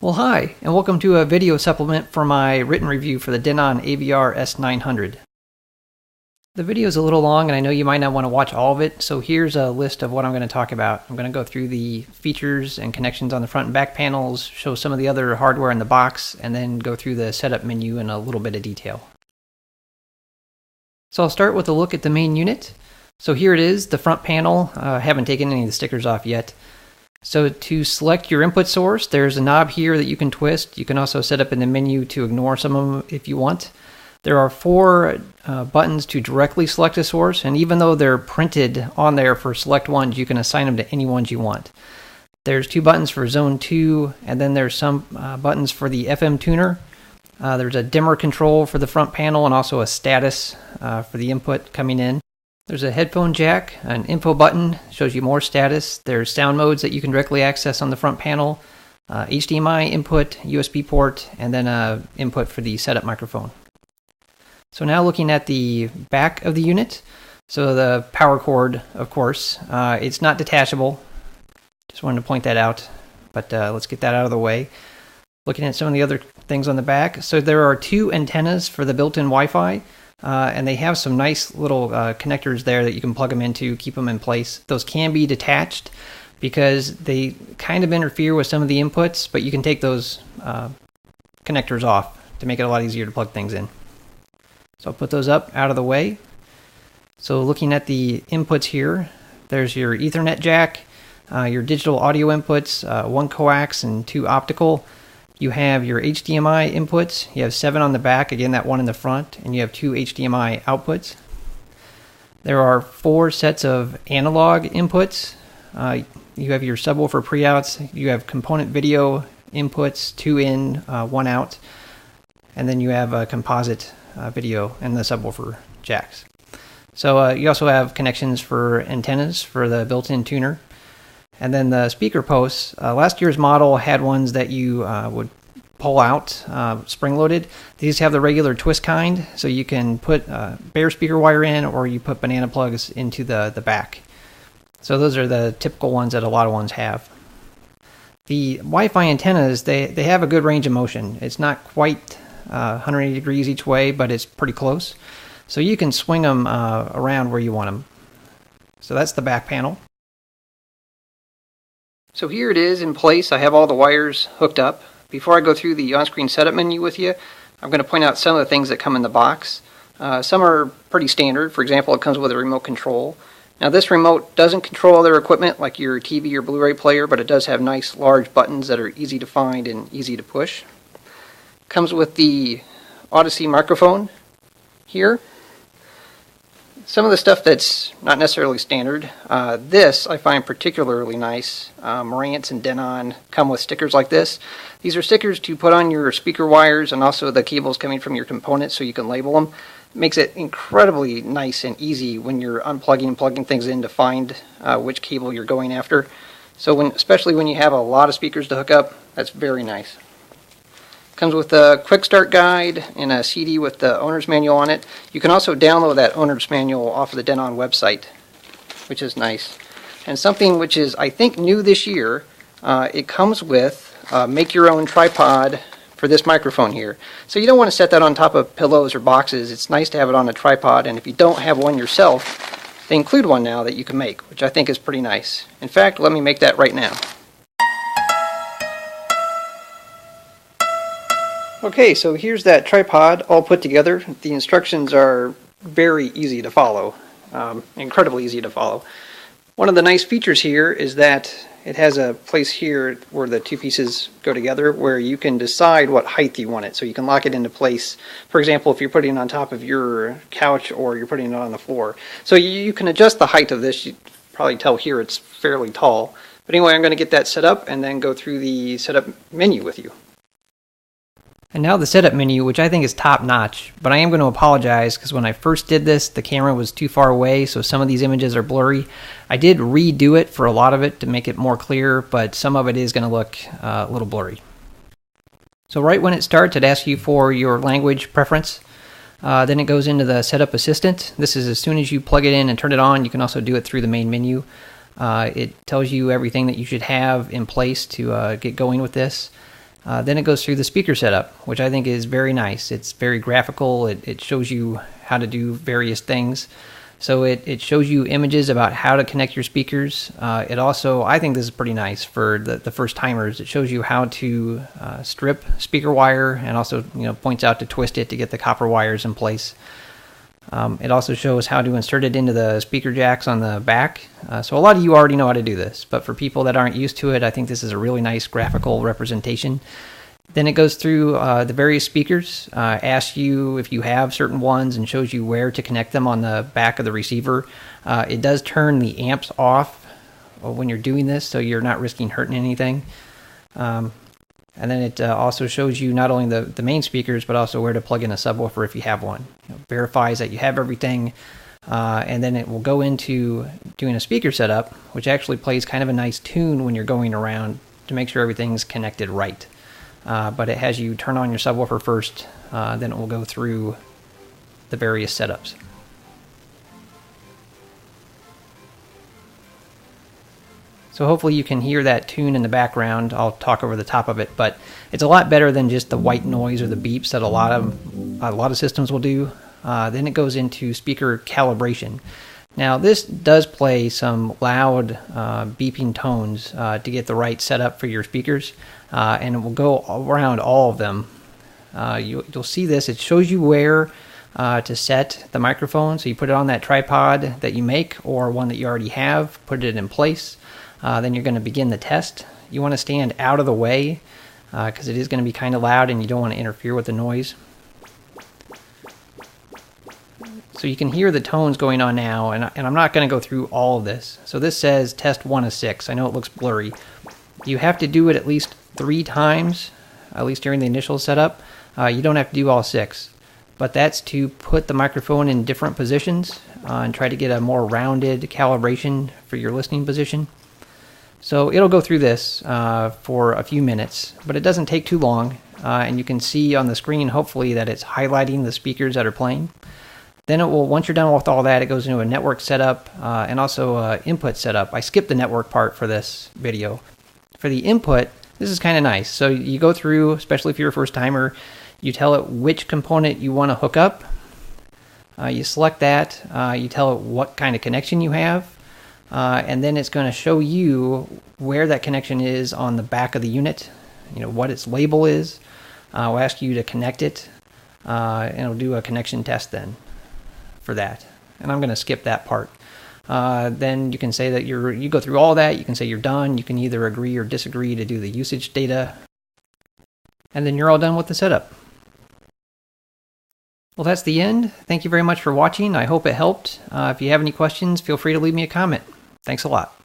Well, hi, and welcome to a video supplement for my written review for the Denon AVR S900. The video is a little long, and I know you might not want to watch all of it, so here's a list of what I'm going to talk about. I'm going to go through the features and connections on the front and back panels, show some of the other hardware in the box, and then go through the setup menu in a little bit of detail. So I'll start with a look at the main unit. So here it is, the front panel. I haven't taken any of the stickers off yet. So to select your input source, there's a knob here that you can twist. You can also set up in the menu to ignore some of them if you want. There are four buttons to directly select a source, and even though they're printed on there for select ones, you can assign them to any ones you want. There's two buttons for zone 2, and then there's some buttons for the FM tuner. There's a dimmer control for the front panel and also a status for the input coming in. There's a headphone jack, an info button, shows you more status. There's sound modes that you can directly access on the front panel, HDMI input, USB port, and then an input for the setup microphone. So now looking at the back of the unit, so the power cord, of course, it's not detachable. Just wanted to point that out, but let's get that out of the way. Looking at some of the other things on the back, so there are two antennas for the built-in Wi-Fi. And they have some nice little connectors there that you can plug them into, keep them in place. Those can be detached because they kind of interfere with some of the inputs, but you can take those connectors off to make it a lot easier to plug things in. So I'll put those up out of the way. So looking at the inputs here, there's your Ethernet jack, your digital audio inputs, one coax and two optical. You have your HDMI inputs. You have 7 on the back, again that one in the front, and you have 2 HDMI outputs. There are 4 sets of analog inputs. You have your subwoofer pre-outs. You have component video inputs, 2 in, 1 out. And then you have a composite video and the subwoofer jacks. So you also have connections for antennas for the built-in tuner. And then the speaker posts, last year's model had ones that you would pull out, spring-loaded. These have the regular twist kind, so you can put bare speaker wire in, or you put banana plugs into the back. So those are the typical ones that a lot of ones have. The Wi-Fi antennas, they have a good range of motion. It's not quite 180 degrees each way, but it's pretty close. So you can swing them around where you want them. So that's the back panel. So here it is in place. I have all the wires hooked up. Before I go through the on-screen setup menu with you, I'm going to point out some of the things that come in the box. Some are pretty standard. For example, it comes with a remote control. Now this remote doesn't control other equipment like your TV or Blu-ray player, but it does have nice large buttons that are easy to find and easy to push. Comes with the Odyssey microphone here. Some of the stuff that's not necessarily standard, this I find particularly nice. Marantz and Denon come with stickers like this. These are stickers to put on your speaker wires and also the cables coming from your components so you can label them. It makes it incredibly nice and easy when you're unplugging and plugging things in to find which cable you're going after. So especially when you have a lot of speakers to hook up, that's very nice. Comes with a quick start guide and a CD with the owner's manual on it. You can also download that owner's manual off of the Denon website, which is nice. And something which is, I think, new this year, it comes with make your own tripod for this microphone here. So you don't want to set that on top of pillows or boxes. It's nice to have it on a tripod, and if you don't have one yourself, they include one now that you can make, which I think is pretty nice. In fact, let me make that right now. Okay, so here's that tripod all put together. The instructions are very easy to follow, incredibly easy to follow. One of the nice features here is that it has a place here where the two pieces go together where you can decide what height you want it, so you can lock it into place. For example, if you're putting it on top of your couch or you're putting it on the floor. So you can adjust the height of this. You can probably tell here it's fairly tall. But anyway, I'm going to get that set up and then go through the setup menu with you. And now the setup menu, which I think is top-notch, but I am going to apologize because when I first did this, the camera was too far away, so some of these images are blurry. I did redo it for a lot of it to make it more clear, but some of it is going to look a little blurry. So right when it starts, it asks you for your language preference. Then it goes into the Setup Assistant. This is as soon as you plug it in and turn it on. You can also do it through the main menu. It tells you everything that you should have in place to get going with this. Then it goes through the speaker setup, which I think is very nice. It's very graphical. It shows you how to do various things. So it shows you images about how to connect your speakers. It also, I think this is pretty nice for the first timers. It shows you how to strip speaker wire, and also points out to twist it to get the copper wires in place. It also shows how to insert it into the speaker jacks on the back. So a lot of you already know how to do this, but for people that aren't used to it, I think this is a really nice graphical representation. Then it goes through the various speakers, asks you if you have certain ones, and shows you where to connect them on the back of the receiver. It does turn the amps off when you're doing this, so you're not risking hurting anything. And then it also shows you not only the main speakers, but also where to plug in a subwoofer if you have one. Verifies that you have everything, and then it will go into doing a speaker setup, which actually plays kind of a nice tune when you're going around to make sure everything's connected right. But it has you turn on your subwoofer first, then it will go through the various setups. So hopefully you can hear that tune in the background. I'll talk over the top of it, but it's a lot better than just the white noise or the beeps that a lot of systems will do. Then it goes into speaker calibration. Now this does play some loud beeping tones to get the right setup for your speakers, and it will go around all of them. You'll see this. It shows you where to set the microphone. So you put it on that tripod that you make, or one that you already have, put it in place. Then you're going to begin the test. You want to stand out of the way because it is going to be kind of loud and you don't want to interfere with the noise. So you can hear the tones going on now, and I'm not going to go through all of this. So this says test 1 of 6. I know it looks blurry. You have to do it at least 3 times, at least during the initial setup. You don't have to do all 6. But that's to put the microphone in different positions and try to get a more rounded calibration for your listening position. So it'll go through this for a few minutes, but it doesn't take too long. And you can see on the screen, hopefully, that it's highlighting the speakers that are playing. Then it will, once you're done with all that, it goes into a network setup and also input setup. I skipped the network part for this video. For the input, this is kind of nice. So you go through, especially if you're a first timer, you tell it which component you want to hook up. You select that. You tell it what kind of connection you have. And then it's going to show you where that connection is on the back of the unit, what its label is. We'll ask you to connect it, and it'll do a connection test then for that. And I'm going to skip that part. Then you can say that you go through all that. You can say you're done. You can either agree or disagree to do the usage data. And then you're all done with the setup. Well, that's the end. Thank you very much for watching. I hope it helped. If you have any questions, feel free to leave me a comment. Thanks a lot.